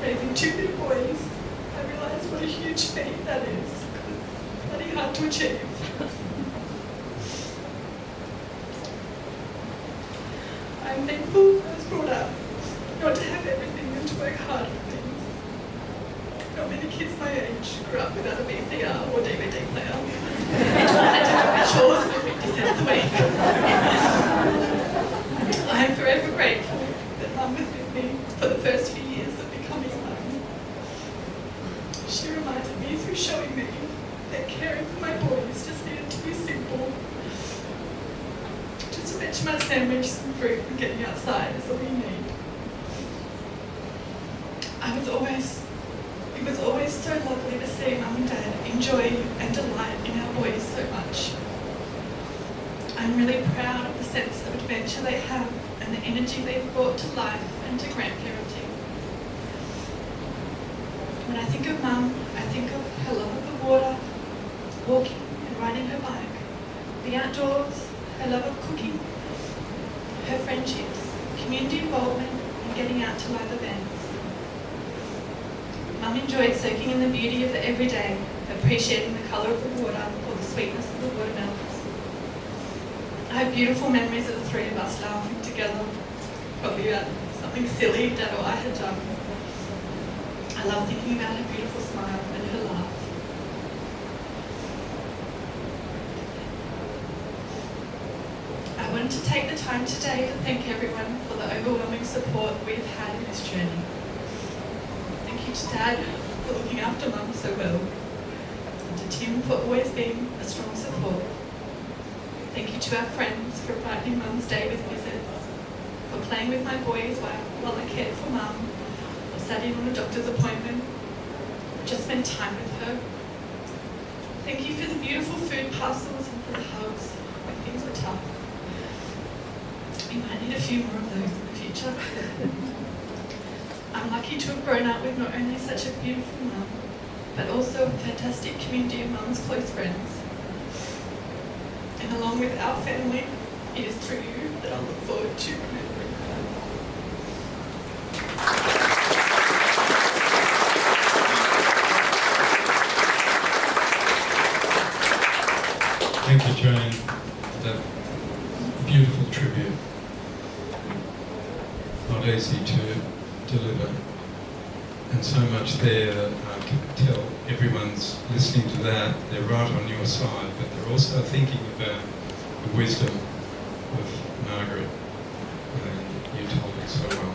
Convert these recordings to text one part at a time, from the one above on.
raising two little boys, I realise what a huge feat that is. It's bloody hard to achieve. I'm thankful I was brought up not to have everything and to work hard for things. Not many kids my age grew up without a VCR or DVD player. I had to do my chores for 50 cents a week. I am forever grateful that Mum was with me for the first few years of becoming a mum. She reminded me through showing me that caring for my boys just needed to be simple. Just a Vegemite sandwich, some fruit, and getting outside is all you need. It was always so lovely to see Mum and Dad enjoy and delight in our boys so much. I'm really proud of the sense of adventure they have and the energy they've brought to life and to grandparenting. When I think of Mum, I think of her love of the water, walking and riding her bike, the outdoors, her love of cooking, her friendships, community involvement, and getting out to live events. Mum enjoyed soaking in the beauty of the everyday, appreciating the colour of the water or the sweetness of the watermelons. I have beautiful memories of the three of us laughing together, probably about something silly Dad or I had done. I love thinking about her beautiful smile and her laugh. I wanted to take the time today to thank everyone for the overwhelming support we have had in this journey. Thank you to Dad for looking after Mum so well, and to Tim for always being a strong support. Thank you to our friends for brightening Mum's day with visits, for playing with my boys while I cared for Mum, or sat in on a doctor's appointment, or just spent time with her. Thank you for the beautiful food parcels and for the hugs when things were tough. We might need a few more of those in the future. I'm lucky to have grown up with not only such a beautiful mum, but also a fantastic community of mums close friends. And along with our family, it is through you that I look forward to remembering her. Thank you, Jane, for that beautiful tribute. Not easy to deliver. And so much there that I can tell everyone's listening to that, they're right on your side, but they're also thinking about the wisdom of Margaret, and you told it so well.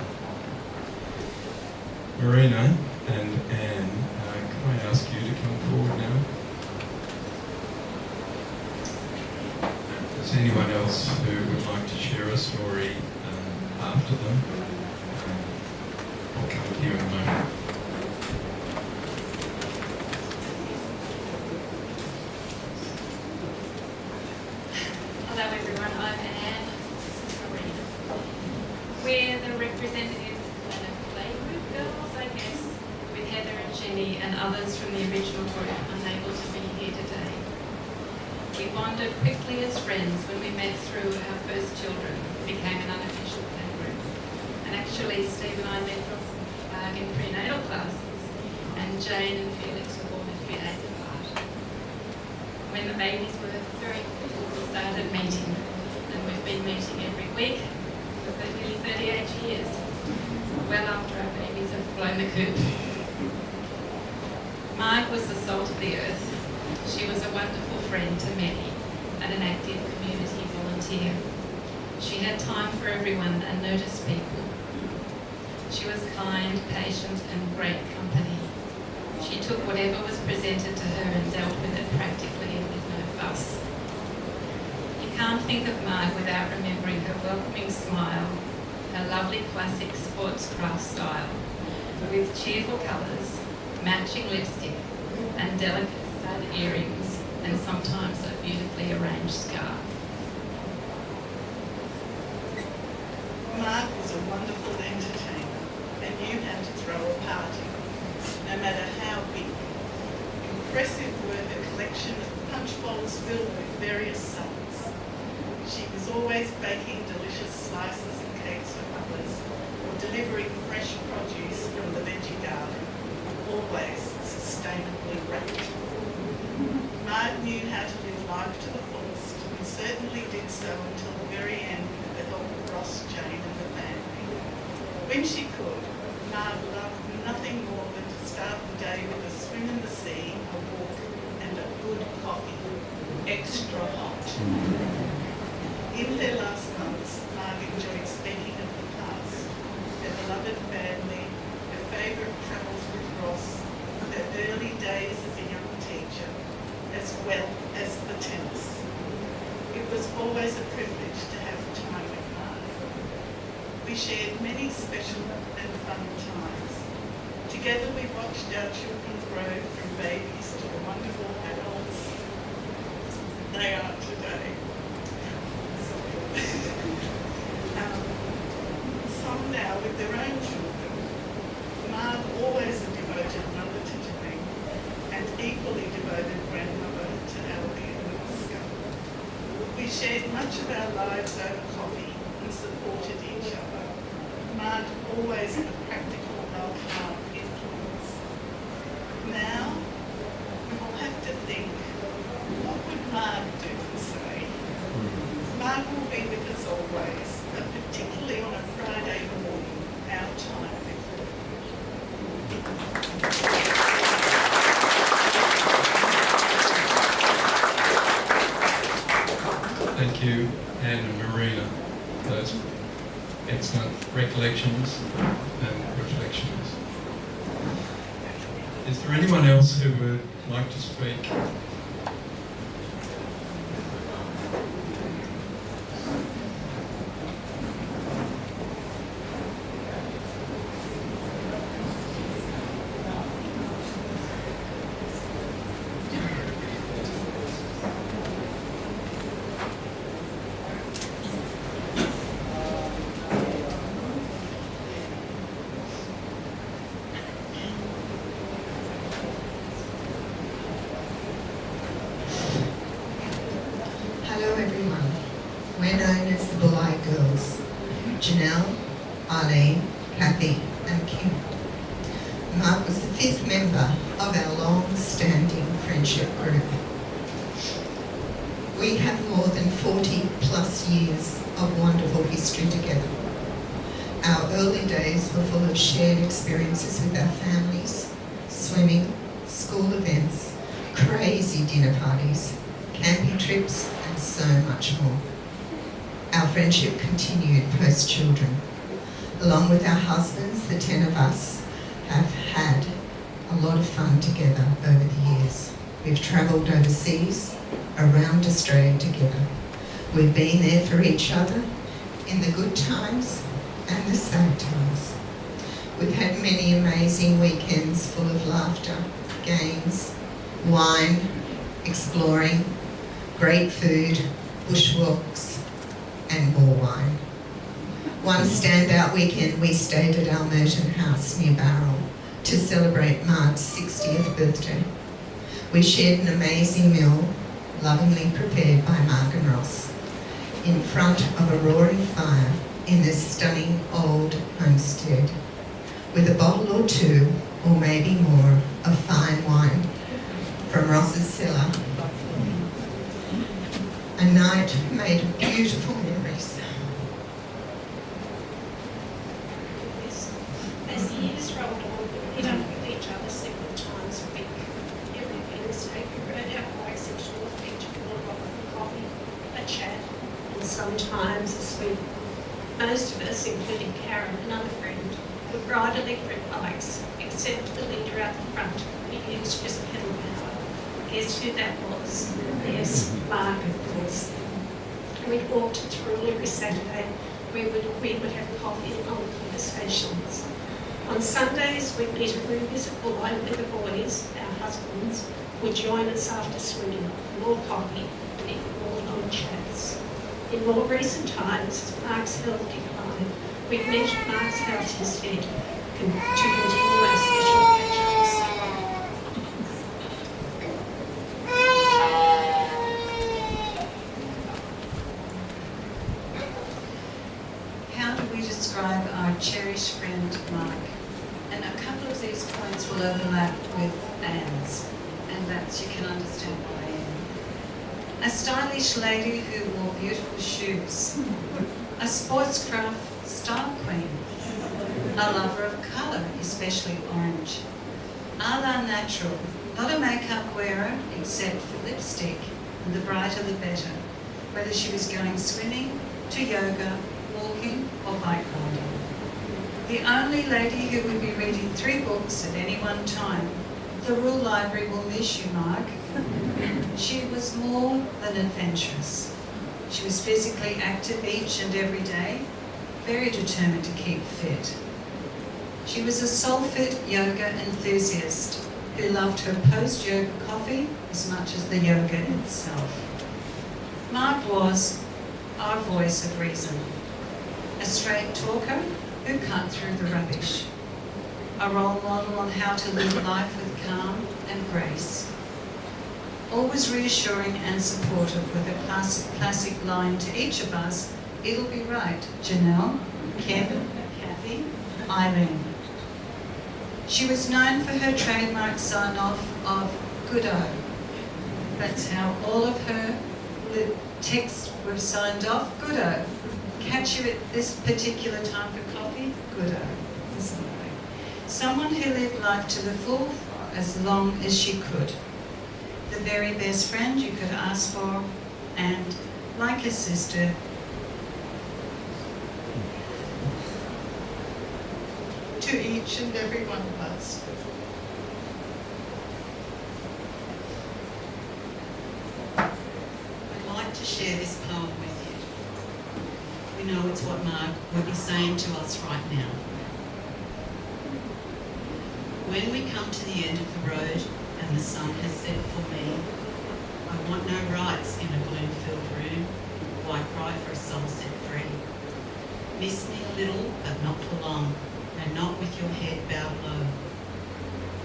Marina and Anne, can I ask you to come forward now? Is anyone else who would like to share a story after them? I'll come with you in a moment. Hello everyone, I'm Anne. This is Marina. We're the representatives of the Playgroup girls, I guess, with Heather and Jenny and others from the original group unable to be here today. We bonded quickly as friends when we met through our first children, who became an unofficial playgroup. And actually, Steve and I met in prenatal classes, and Jane and Felix were born a few days apart. When the babies were very little, we started meeting, and we've been meeting every week for nearly 38 years, well after our babies have flown the coop. Marg was the salt of the earth. She was a wonderful friend to many and an active community volunteer. She had time for everyone and noticed people. She was kind, patient and great company. She took whatever was presented to her and dealt with it practically and with no fuss. You can't think of Marg without remembering her welcoming smile, her lovely classic sports craft style, with cheerful colours, matching lipstick and delicate stud earrings and sometimes a beautifully arranged scarf. Marg was a wonderful entertainer and knew how to throw a party, no matter how big. Impressive were her collection of punch bowls filled with various suds. She was always baking delicious slices and cakes for others, or delivering fresh produce from the veggie garden. so until the very end with the help of Ross, Jane and the family. When she could, Marg loved nothing more than to start the day with a swim in the sea, a walk and a good coffee, extra hot. In their last months, Marg enjoyed speaking of the past, her beloved family, her favourite travels with Ross, her early days as a young teacher, as well as the tennis. It was always a privilege to have time with Marg. We shared many special and fun times. Together we watched our children grow from babies to the wonderful adults they are today. Some now with their own children. Marg, always a devoted mother to Jane and equally devoted grandmother to Albie and Oscar. We shared much of our lives over coffee and supported each other. Marg, always a practical, love-hard influence. Now, we will have to think, what would Marg do and say? Marg will be with us always, but particularly on a Friday morning, our time with her. Thank you, Anne and Marina, for those excellent recollections and reflections. Is there anyone else who would like to speak? Hello everyone, we're known as the Bulli girls, Janelle, Arlene, Kathy and Kim. Mark was the 5th member of our long-standing friendship group. We have more than 40 plus years of wonderful history together. Our early days were full of shared experiences with our families, swimming, school events, crazy dinner parties, camping trips and so much more. Our friendship continued post-children. Along with our husbands, the 10 of us have had a lot of fun together over the years. We've travelled overseas, around Australia together. We've been there for each other in the good times and the sad times. We've had many amazing weekends full of laughter, games, wine, exploring, great food, bushwalks, and more wine. One standout weekend we stayed at our Merton house near Barrel to celebrate Marg's 60th birthday. We shared an amazing meal, lovingly prepared by Marg and Ross, in front of a roaring fire in this stunning old homestead, with a bottle or two, or maybe more, of fine wine from Ross's cellar. A night made of beautiful memories. As the years rolled on, we don't with each other several times a week. Every Wednesday, we rode our bikes into the beach for a bottle of coffee, a chat, and sometimes a swim. Most of us, including Karen, another friend, would ride electric bikes, except the leader out the front, who used just pedal power. Guess who that was? Yes, Marg, of course. We'd walk to Thrull every Saturday. We would have coffee and long conversations. On Sundays, we'd meet at Ruby's at Bulli where the boys, our husbands, would join us after swimming, more coffee, and even more long chats. In more recent times, as Marg's health declined, we've met at Marg's house instead to continue our special catch-ups. How do we describe our cherished friend Marg? And a couple of these points will overlap with Anne's, and that's, you can understand why a stylish lady who wore beautiful shoes, a sportscraft style queen, a lover of colour, especially orange, a la natural, not a makeup wearer except for lipstick, and the brighter the better, whether she was going swimming, to yoga, walking or bike riding. The only lady who would be reading 3 books at any one time. The Rule Library will miss you, Mark. She was more than adventurous. She was physically active each and every day, very determined to keep fit. She was a soul-fit yoga enthusiast who loved her post-yoga coffee as much as the yoga itself. Mark was our voice of reason, a straight talker who cut through the rubbish, a role model on how to live life with calm and grace, always reassuring and supportive with a classic line to each of us, "It'll be right, Janelle, Kevin, Kathy, Eileen." She was known for her trademark sign-off of "Good-o." That's how all of her texts were signed off, "Good-o." Catch you at this particular time for coffee, "Good-o." Someone who lived life to the full as long as she could. The very best friend you could ask for, and like a sister, to each and every one of us. I'd like to share this poem with you. We know it's what Mark would be saying to us right now. When we come to the end of the road and the sun has set for me, I want no rights in a gloom-filled room. Why cry for a soul set free? Miss me a little, but not for long, and not with your head bowed low.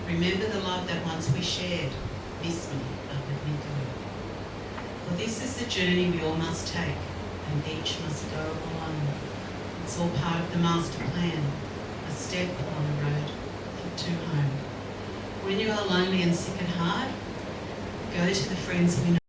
Remember the love that once we shared. Miss me, but let me go. For this is the journey we all must take, and each must go alone. It's all part of the master plan, a step on the road to home. When you are lonely and sick at heart, go to the friends we know.